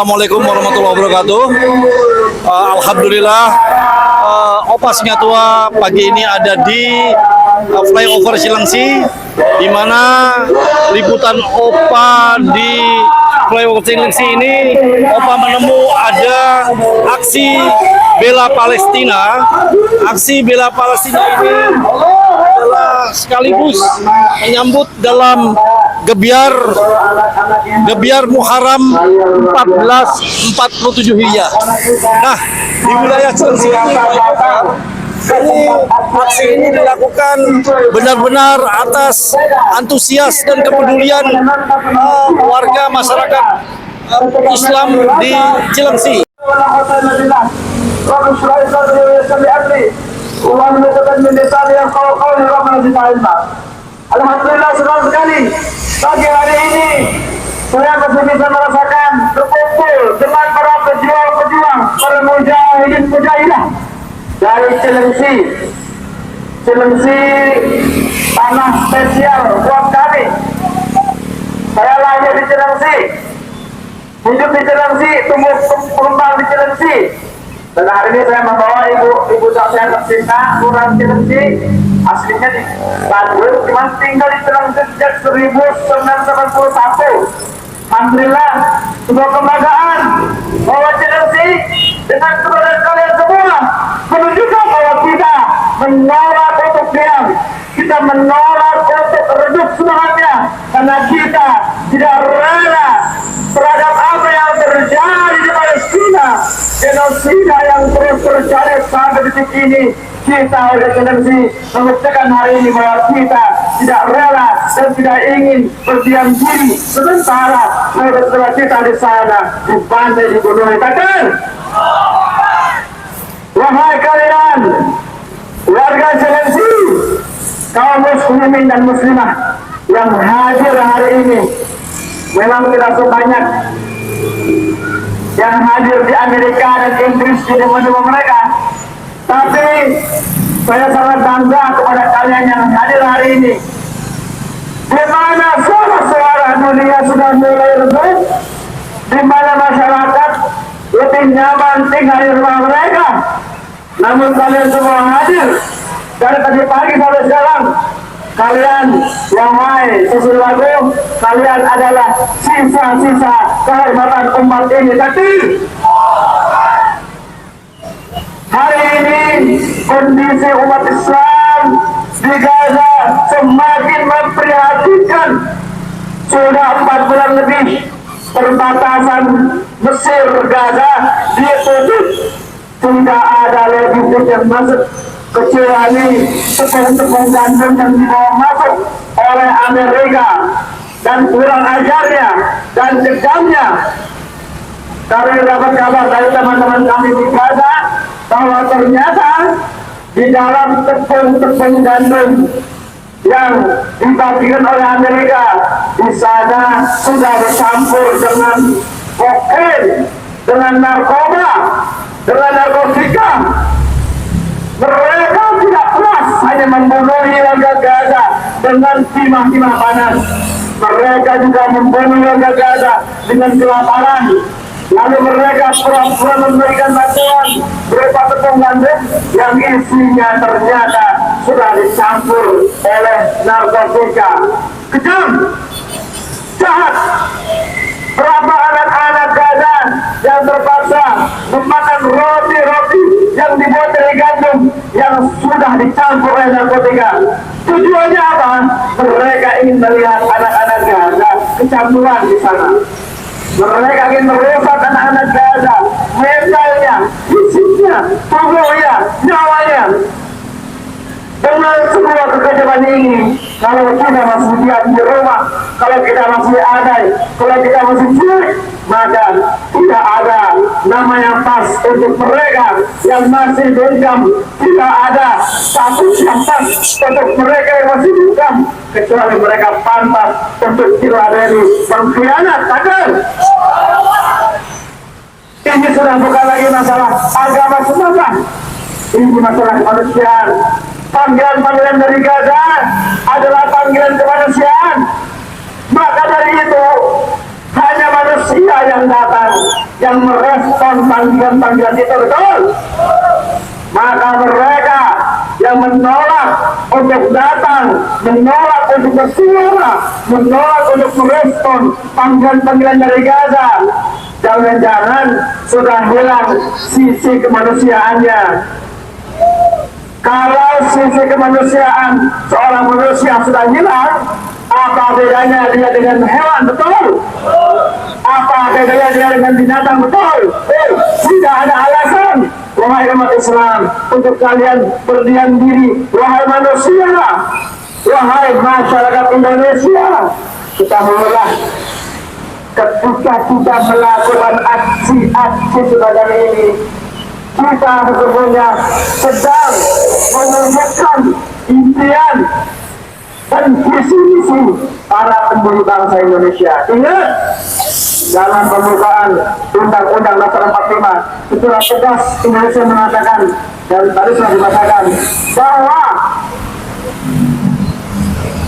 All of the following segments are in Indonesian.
Assalamualaikum warahmatullahi wabarakatuh. Alhamdulillah, Opa Singatua pagi ini ada di flyover Cilengsi, di mana liputan Opa di flyover Cilengsi ini, Opa menemu ada aksi bela Palestina. Aksi bela Palestina ini adalah sekaligus menyambut dalam gebiar Muharram 1447 Hijriah. Nah, di wilayah Cilengsi ini aksi ini dilakukan benar-benar atas antusias dan kepedulian warga masyarakat Islam di Cilengsi. Alhamdulillah, senang sekali pagi hari ini saya masih bisa merasakan berkumpul dengan para pejuang-pejuang, para mujahidin-mujahidah dari Cilengsi. Cilengsi tanah spesial buat kami. Saya lahir di Cilengsi, hidup di Cilengsi, tumbuh kembang di Cilengsi. Dan hari ini saya membawa ibu saya tercinta, orang Cilengsi, aslinya di Bandung, cuma tinggal di Cilengsi sejak 1981. Alhamdulillah, sebuah kebanggaan bahwa Cilengsi dengan keberadaan kalian semua menunjukkan bahwa kita menolak untuk diam, kita menolak untuk redup semangatnya, karena kita tidak rela terhadap apa yang terjadi di Palestina, genosida yang terus terjadi sampai detik ini. Kita oleh Cilengsi membuktikan hari ini bahwa kita tidak rela dan tidak ingin berdiam diri sementara saudara kita di sana dibantai, dibunuh. Takkan, wahai kalian warga Cilengsi, kaum muslimin dan muslimah yang hadir hari ini, memang tidak sebanyak yang hadir di Amerika dan Inggris di demo-demo mereka, tapi saya sangat bangga kepada kalian yang hadir hari ini, di mana suara-suara dunia sudah mulai redup, di mana masyarakat lebih nyaman tinggal di rumah mereka. Namun kalian semua hadir dari tadi pagi sampai sekarang. Kalian yang hai sesuatu, kalian adalah sisa-sisa kehormatan umat ini. Tapi hari ini kondisi umat Islam di Gaza semakin memprihatinkan. Sudah 4 bulan lebih perbatasan Mesir Gaza ditutup, tidak ada logistik yang masuk kecuali tepung-tepung gandum yang dibawa masuk oleh Amerika, dan kurang ajarnya dan kejamnya. Kami dapat kabar dari teman-teman kami di Gaza bahwa ternyata di dalam tepung-tepung gandum yang dibagikan oleh Amerika, di sana sudah bercampur dengan kokain, dengan narkoba, dengan narkotika. Mereka tidak puas hanya membunuh warga Gaza dengan timah-timah panas. Mereka juga membunuh warga Gaza dengan kelaparan. Lalu mereka pura-pura memberikan bantuan berupa tepung gandum yang isinya ternyata sudah dicampur oleh narkotika. Kejam, jahat. Berapa anak-anak Gaza yang terpaksa memakan roti-roti yang dibuat dari gandum yang sudah dicampur oleh narkotika. Tujuannya apa? Mereka ingin melihat anak-anak Gaza kecampuran di sana. Mereka ingin merusak anak-anak Gaza, mentalnya, fisiknya, tubuhnya, nyawanya. Dengan semua kekejaman ini, kalau kita masih diam di rumah, kalau kita masih adai, kalau kita masih cuek, maka tidak ada nama yang pas untuk mereka yang masih dendam. Tidak ada status yang pas untuk mereka yang masih dendam, kecuali mereka pantas untuk diladeni pengkhianat. Takkan ini sudah bukan lagi masalah agama semata, ini masalah kemanusiaan. Panggilan-panggilan dari Gaza adalah panggilan kemanusiaan. Maka dari itu hanya manusia yang datang, yang merespon panggilan-panggilan itu, betul? Maka mereka yang menolak untuk datang, menolak untuk bersuara, menolak untuk merespon panggilan-panggilan dari Gaza, jangan-jangan sudah hilang sisi kemanusiaannya. Kalau sisi kemanusiaan seorang manusia sudah hilang, apa bedanya dia dengan hewan, betul? Apa bedanya dia dengan binatang, betul? Tidak ada alasan, wahai umat Islam, untuk kalian berdiam diri. Wahai manusia, wahai masyarakat Indonesia, kita mulai ketika kita melakukan aksi-aksi semacam ini, kita sesungguhnya sedang menunjukkan impian dan visi-misi para pendiri bangsa Indonesia. Ingat, dalam pembukaan Undang-Undang Dasar 45 secara tegas Indonesia mengatakan, dan tadi sudah dikatakan, bahwa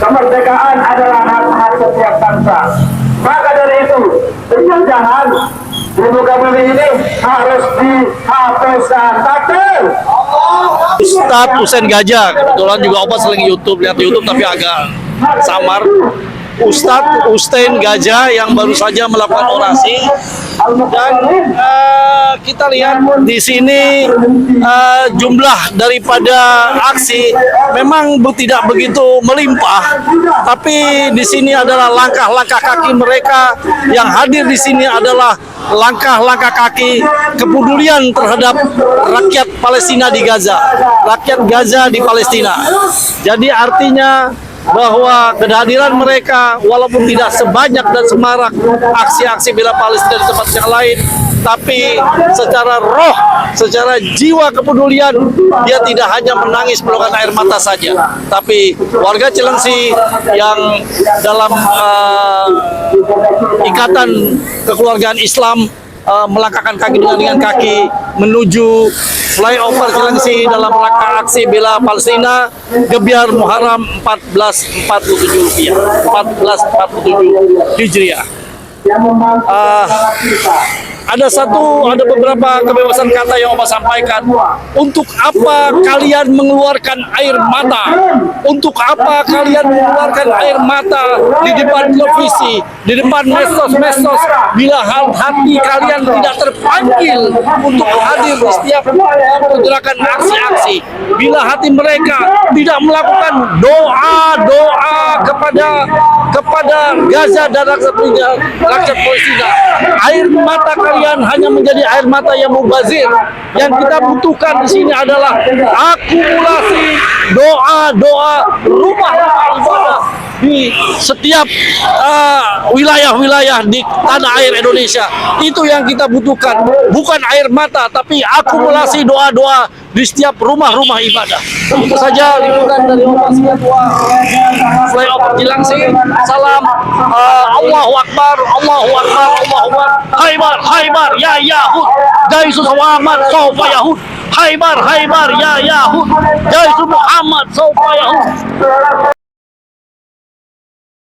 kemerdekaan adalah hak-hak setiap bangsa. Maka dari itu, penjajahan di muka bumi ini harus dihapuskan. Takbir! Ustadz Husein Gajah, kebetulan juga Opa sering lihat YouTube tapi agak samar. Ustadz Husein Gajah yang baru saja melakukan orasi, dan kita lihat di sini jumlah daripada aksi memang tidak begitu melimpah, tapi di sini adalah langkah-langkah kaki mereka yang hadir di sini adalah langkah-langkah kaki kepedulian terhadap rakyat Palestina di Gaza, rakyat Gaza di Palestina. Jadi artinya bahwa kehadiran mereka walaupun tidak sebanyak dan semarak aksi-aksi bela Palestina di tempat yang lain, tapi secara roh, secara jiwa kepedulian, dia tidak hanya menangis meluapkan air mata saja, tapi warga Cilengsi yang dalam ikatan kekeluargaan Islam melangkahkan kaki dengan kaki menuju flyover Cilengsi dalam rangka aksi bela Palestina Gebiar Muharram 1447 Hijriah. Ada beberapa kebebasan kata yang Opa sampaikan. Untuk apa kalian mengeluarkan air mata? Untuk apa kalian mengeluarkan air mata di depan televisi, di depan medsos, bila hati kalian tidak terpanggil untuk hadir di setiap pergerakan aksi-aksi, bila hati mereka tidak melakukan doa kepada Gaza dan rakyat Palestina, air mata kalian hanya menjadi air mata yang mubazir. Yang kita butuhkan di sini adalah akumulasi doa-doa rumah ibadah di setiap wilayah-wilayah di tanah air Indonesia. Itu yang kita butuhkan, bukan air mata, tapi akumulasi doa-doa di setiap rumah-rumah ibadah. Itu saja liputan dari Opa Siatua flyover Cilengsi. Salam, Allahu Akbar, Allahu Akbar, Allahu Akbar. Haibar, Haibar, ya Yahud, Jaisu Muhammad, Sofa Yahud. Haibar, Haibar, ya Yahud, Jaisu Muhammad, Sofa Yahud.